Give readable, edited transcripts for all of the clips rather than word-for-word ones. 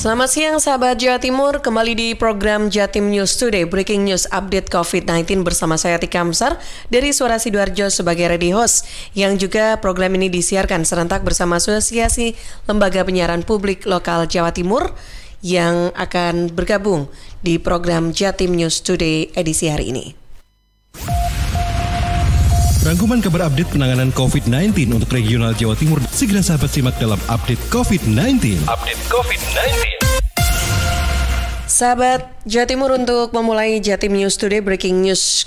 Selamat siang sahabat Jawa Timur, kembali di program Jatim News Today, Breaking News Update COVID-19 bersama saya Tika Amsar dari Suara Sidoarjo sebagai ready host, yang juga program ini disiarkan serentak bersama Asosiasi Lembaga Penyiaran Publik Lokal Jawa Timur yang akan bergabung di program Jatim News Today edisi hari ini. Rangkuman kabar update penanganan COVID-19 untuk regional Jawa Timur segera sahabat simak dalam Update COVID-19. Sahabat Jawa Timur, untuk memulai Jatim News Today Breaking News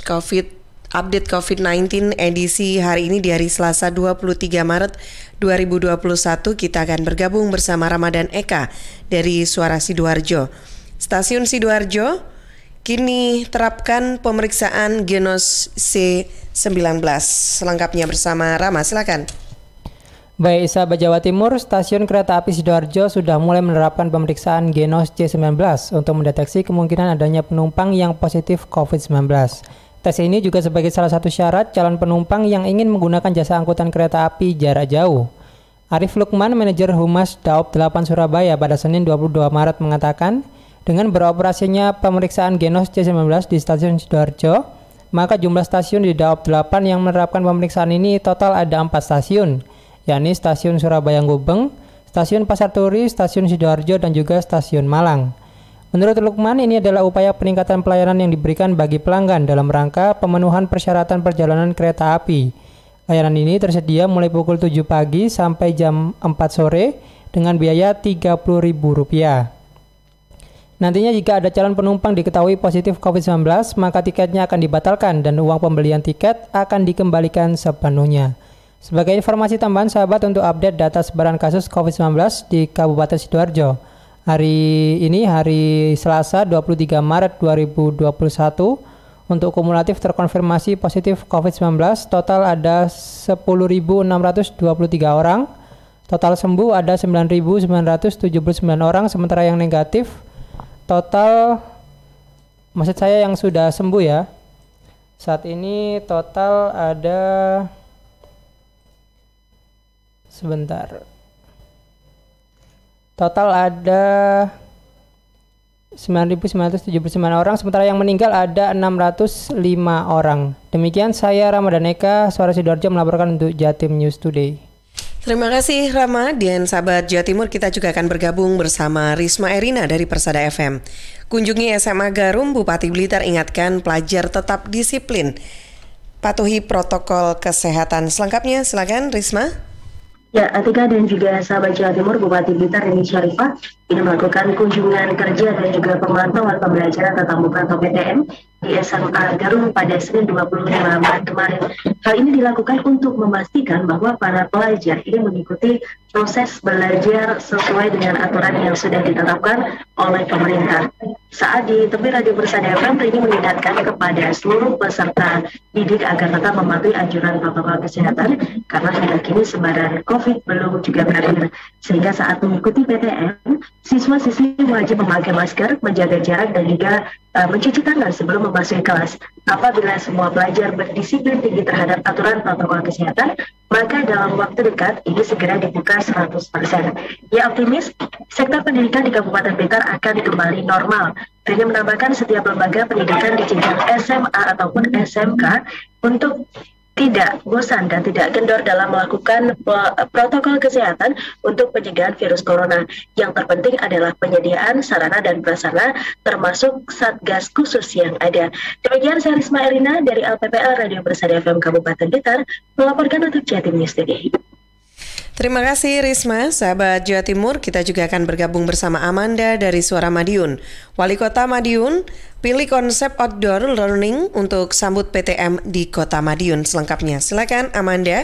Update COVID-19 edisi hari ini di hari Selasa 23 Maret 2021, kita akan bergabung bersama Ramadan Eka dari Suara Sidoarjo. Stasiun Sidoarjo kini terapkan pemeriksaan Genos C19. Selengkapnya bersama Rama, silakan. Baik, sahabat Jawa Timur, stasiun kereta api Sidoarjo sudah mulai menerapkan pemeriksaan Genos C19 untuk mendeteksi kemungkinan adanya penumpang yang positif COVID-19. Tes ini juga sebagai salah satu syarat calon penumpang yang ingin menggunakan jasa angkutan kereta api jarak jauh. Arif Lukman, manajer Humas Daop 8 Surabaya pada Senin 22 Maret mengatakan, dengan beroperasinya pemeriksaan Genos C19 di stasiun Sidoarjo, maka jumlah stasiun di Daop 8 yang menerapkan pemeriksaan ini total ada 4 stasiun, yakni Stasiun Surabaya Gubeng, Stasiun Pasar Turi, Stasiun Sidoarjo, dan juga Stasiun Malang. Menurut Lukman, ini adalah upaya peningkatan pelayanan yang diberikan bagi pelanggan dalam rangka pemenuhan persyaratan perjalanan kereta api. Layanan ini tersedia mulai pukul 7 pagi sampai jam 4 sore dengan biaya Rp30.000. Nantinya jika ada calon penumpang diketahui positif COVID-19, maka tiketnya akan dibatalkan dan uang pembelian tiket akan dikembalikan sepenuhnya. Sebagai informasi tambahan sahabat, untuk update data sebaran kasus COVID-19 di Kabupaten Sidoarjo, hari ini hari Selasa 23 Maret 2021, untuk kumulatif terkonfirmasi positif COVID-19 total ada 10.623 orang, total sembuh ada 9.979 orang, sementara yang negatif total, maksud saya yang sudah sembuh ya, saat ini total ada, total ada 9.979 orang, sementara yang meninggal ada 605 orang. Demikian saya Ramadan Eka, Suara Sidoarjo melaporkan untuk Jatim News Today. Terima kasih Rama, dan sahabat Jawa Timur, kita juga akan bergabung bersama Risma Erina dari Persada FM. Kunjungi SMA Garum, Bupati Blitar ingatkan pelajar tetap disiplin, patuhi protokol kesehatan. Selengkapnya silakan Risma. Ya, Atika dan juga sahabat Jawa Timur, Bupati Blitar Rini Syarifah ini melakukan kunjungan kerja dan juga pemantauan pembelajaran tatap muka atau PTM di SMA Garum pada Senin 25 Maret kemarin. Hal ini dilakukan untuk memastikan bahwa para pelajar ini mengikuti proses belajar sesuai dengan aturan yang sudah ditetapkan oleh pemerintah. Saat ditemui Radio Persada FM, Rini mengingatkan kepada seluruh peserta didik agar tetap mematuhi anjuran protokol kesehatan karena hingga kini sebaran COVID belum juga berakhir. Sehingga saat mengikuti PTM, siswa-siswi wajib memakai masker, menjaga jarak, dan juga mencuci tangan sebelum memasuki kelas. Apabila semua pelajar berdisiplin tinggi terhadap aturan protokol kesehatan, maka dalam waktu dekat ini segera dibuka 100%. Ia optimis sektor pendidikan di Kabupaten Blitar akan kembali normal. Rini menambahkan setiap lembaga pendidikan di jenjang SMA ataupun SMK untuk tidak bosan dan tidak kendor dalam melakukan protokol kesehatan untuk pencegahan virus corona. Yang terpenting adalah penyediaan sarana dan prasarana termasuk satgas khusus yang ada. Demikian saya Risma Erina dari LPPL Radio Persada FM Kabupaten Blitar melaporkan untuk Jatim News Today. Terima kasih Risma. Sahabat Jawa Timur, kita juga akan bergabung bersama Amanda dari Suara Madiun. Wali Kota Madiun pilih konsep outdoor learning untuk sambut PTM di Kota Madiun. Selengkapnya silakan Amanda.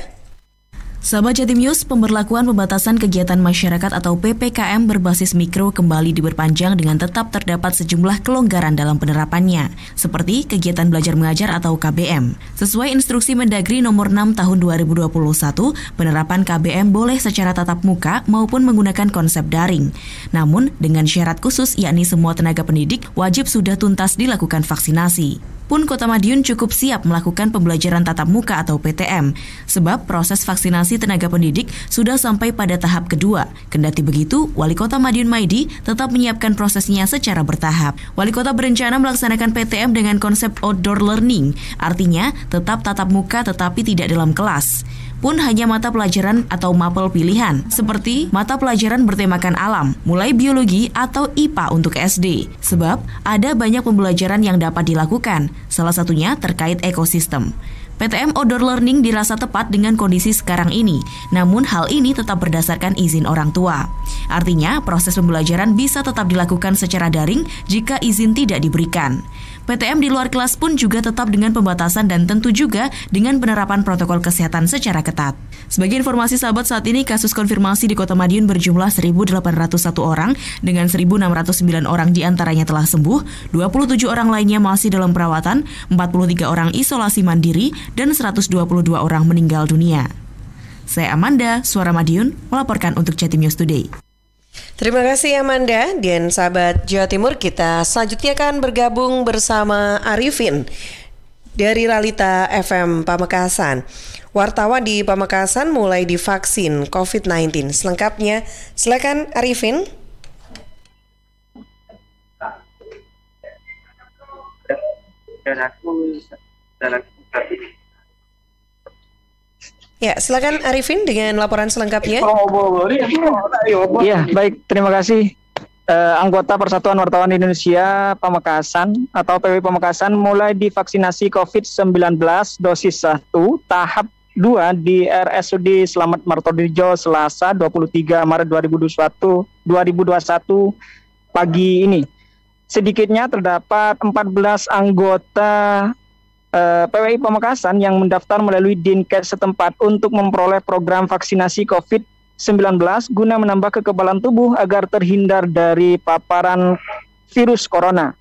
Sahabat Jatim News, pemberlakuan pembatasan kegiatan masyarakat atau PPKM berbasis mikro kembali diperpanjang dengan tetap terdapat sejumlah kelonggaran dalam penerapannya, seperti kegiatan belajar mengajar atau KBM. Sesuai instruksi Mendagri nomor 6 tahun 2021, penerapan KBM boleh secara tatap muka maupun menggunakan konsep daring. Namun, dengan syarat khusus yakni semua tenaga pendidik wajib sudah tuntas dilakukan vaksinasi. pun Kota Madiun cukup siap melakukan pembelajaran tatap muka atau PTM, sebab proses vaksinasi tenaga pendidik sudah sampai pada tahap kedua. Kendati begitu, Wali Kota Madiun Maidi tetap menyiapkan prosesnya secara bertahap. Wali Kota berencana melaksanakan PTM dengan konsep outdoor learning, artinya tetap tatap muka tetapi tidak dalam kelas. Pun hanya mata pelajaran atau mapel pilihan, seperti mata pelajaran bertemakan alam, mulai biologi atau IPA untuk SD. Sebab ada banyak pembelajaran yang dapat dilakukan, salah satunya terkait ekosistem. PTM Outdoor Learning dirasa tepat dengan kondisi sekarang ini, namun hal ini tetap berdasarkan izin orang tua. Artinya, proses pembelajaran bisa tetap dilakukan secara daring jika izin tidak diberikan. PTM di luar kelas pun juga tetap dengan pembatasan dan tentu juga dengan penerapan protokol kesehatan secara ketat. Sebagai informasi sahabat, saat ini kasus konfirmasi di Kota Madiun berjumlah 1.801 orang dengan 1.609 orang diantaranya telah sembuh, 27 orang lainnya masih dalam perawatan, 43 orang isolasi mandiri, dan 122 orang meninggal dunia. Saya Amanda, Suara Madiun, melaporkan untuk Jatim News Today. Terima kasih Amanda. Dan sahabat Jawa Timur, kita selanjutnya akan bergabung bersama Arifin dari Realita FM Pamekasan. Wartawan di Pamekasan mulai divaksin COVID-19. Selengkapnya, silakan Arifin. Ya, silakan Arifin dengan laporan selengkapnya. Iya, baik, terima kasih. Anggota Persatuan Wartawan Indonesia Pamekasan atau PW Pamekasan mulai divaksinasi COVID-19 dosis 1 tahap 2 di RSUD Slamet Martodirjo Selasa 23 Maret 2021 pagi ini. Sedikitnya terdapat 14 anggota PWI Pamekasan yang mendaftar melalui Dinkes setempat untuk memperoleh program vaksinasi COVID-19 guna menambah kekebalan tubuh agar terhindar dari paparan virus corona.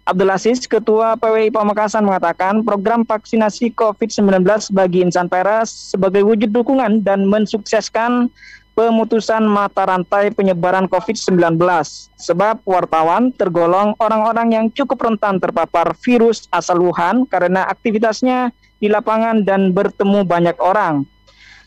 Abdul Aziz, Ketua PWI Pamekasan, mengatakan program vaksinasi COVID-19 bagi insan pers sebagai wujud dukungan dan mensukseskan pemutusan mata rantai penyebaran COVID-19. Sebab wartawan tergolong orang-orang yang cukup rentan terpapar virus asal Wuhan karena aktivitasnya di lapangan dan bertemu banyak orang.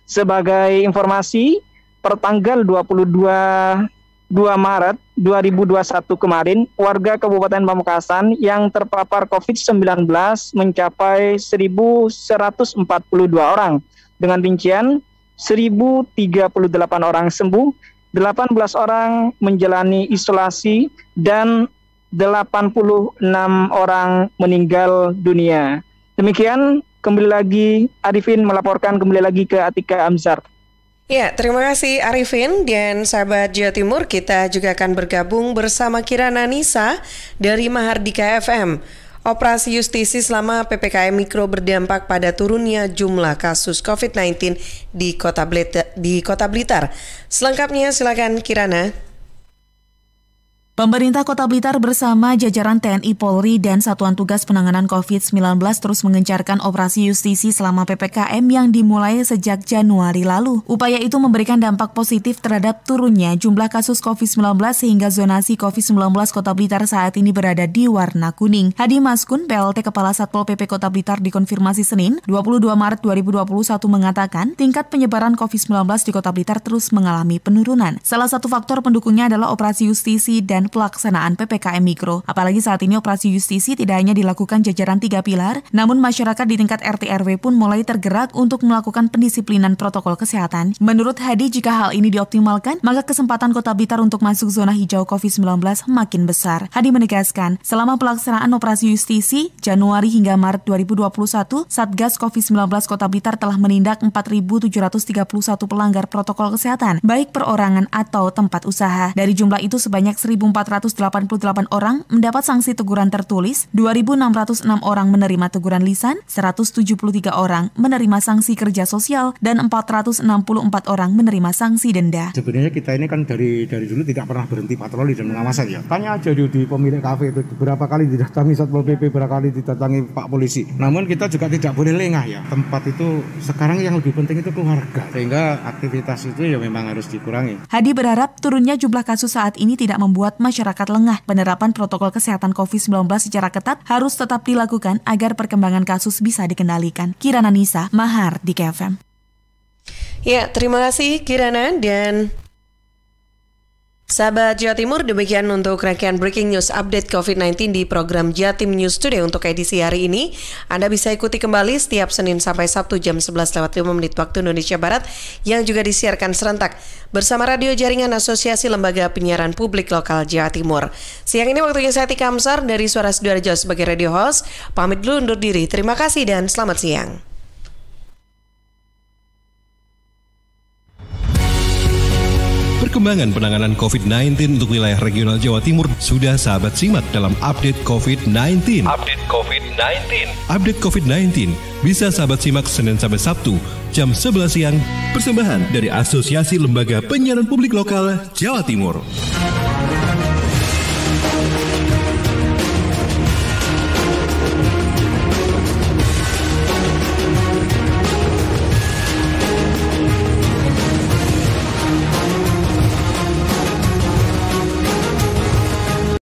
Sebagai informasi, pertanggal 22 Maret 2021 kemarin, warga Kabupaten Pamekasan yang terpapar COVID-19 mencapai 1.142 orang. Dengan rincian 1.038 orang sembuh, 18 orang menjalani isolasi, dan 86 orang meninggal dunia. Demikian, kembali lagi Arifin melaporkan, kembali lagi ke Atika Amzar. Ya, terima kasih Arifin. Dan sahabat Jawa Timur, kita juga akan bergabung bersama Kirana Nisa dari Mahardika FM. Operasi justisi selama PPKM Mikro berdampak pada turunnya jumlah kasus COVID-19 di Kota Blitar. Selengkapnya silakan Kirana. Pemerintah Kota Blitar bersama jajaran TNI Polri dan Satuan Tugas Penanganan COVID-19 terus mengencarkan operasi justisi selama PPKM yang dimulai sejak Januari lalu. Upaya itu memberikan dampak positif terhadap turunnya jumlah kasus COVID-19 sehingga zonasi COVID-19 Kota Blitar saat ini berada di warna kuning. Hadi Maskun, PLT Kepala Satpol PP Kota Blitar dikonfirmasi Senin, 22 Maret 2021 mengatakan tingkat penyebaran COVID-19 di Kota Blitar terus mengalami penurunan. Salah satu faktor pendukungnya adalah operasi justisi dan pelaksanaan PPKM Mikro. Apalagi saat ini operasi justisi tidak hanya dilakukan jajaran 3 pilar, namun masyarakat di tingkat RT RW pun mulai tergerak untuk melakukan pendisiplinan protokol kesehatan. Menurut Hadi, jika hal ini dioptimalkan, maka kesempatan Kota Blitar untuk masuk zona hijau COVID-19 makin besar. Hadi menegaskan, selama pelaksanaan operasi justisi Januari hingga Maret 2021, Satgas COVID-19 Kota Blitar telah menindak 4.731 pelanggar protokol kesehatan, baik perorangan atau tempat usaha. Dari jumlah itu sebanyak 1.488 orang mendapat sanksi teguran tertulis, 2.606 orang menerima teguran lisan, 173 orang menerima sanksi kerja sosial, dan 464 orang menerima sanksi denda. Sebenarnya kita ini kan dari dulu tidak pernah berhenti patroli dan pengawasan ya. Tanya aja di pemilik kafe itu berapa kali didatangi Satpol PP, berapa kali didatangi Pak Polisi. Namun kita juga tidak boleh lengah ya. Tempat itu sekarang yang lebih penting itu keluarga. Sehingga aktivitas itu ya memang harus dikurangi. Hadi berharap turunnya jumlah kasus saat ini tidak membuat masyarakat lengah. Penerapan protokol kesehatan COVID-19 secara ketat harus tetap dilakukan agar perkembangan kasus bisa dikendalikan. Kirana Nisa, Mahar di KFM. Ya, terima kasih Kirana dan sahabat Jawa Timur, demikian untuk rangkaian Breaking News Update COVID-19 di program Jatim News Today untuk edisi hari ini. Anda bisa ikuti kembali setiap Senin sampai Sabtu jam 11:05 waktu Indonesia Barat yang juga disiarkan serentak bersama radio jaringan Asosiasi Lembaga Penyiaran Publik Lokal Jawa Timur. Siang ini waktunya saya Tika Amsar dari Suara Sidoarjo sebagai radio host. Pamit dulu undur diri. Terima kasih dan selamat siang. Perkembangan penanganan COVID-19 untuk wilayah regional Jawa Timur sudah sahabat simak dalam Update COVID-19. Update COVID-19. Update COVID-19 bisa sahabat simak Senin sampai Sabtu jam 11 siang. Persembahan dari Asosiasi Lembaga Penyiaran Publik Lokal Jawa Timur.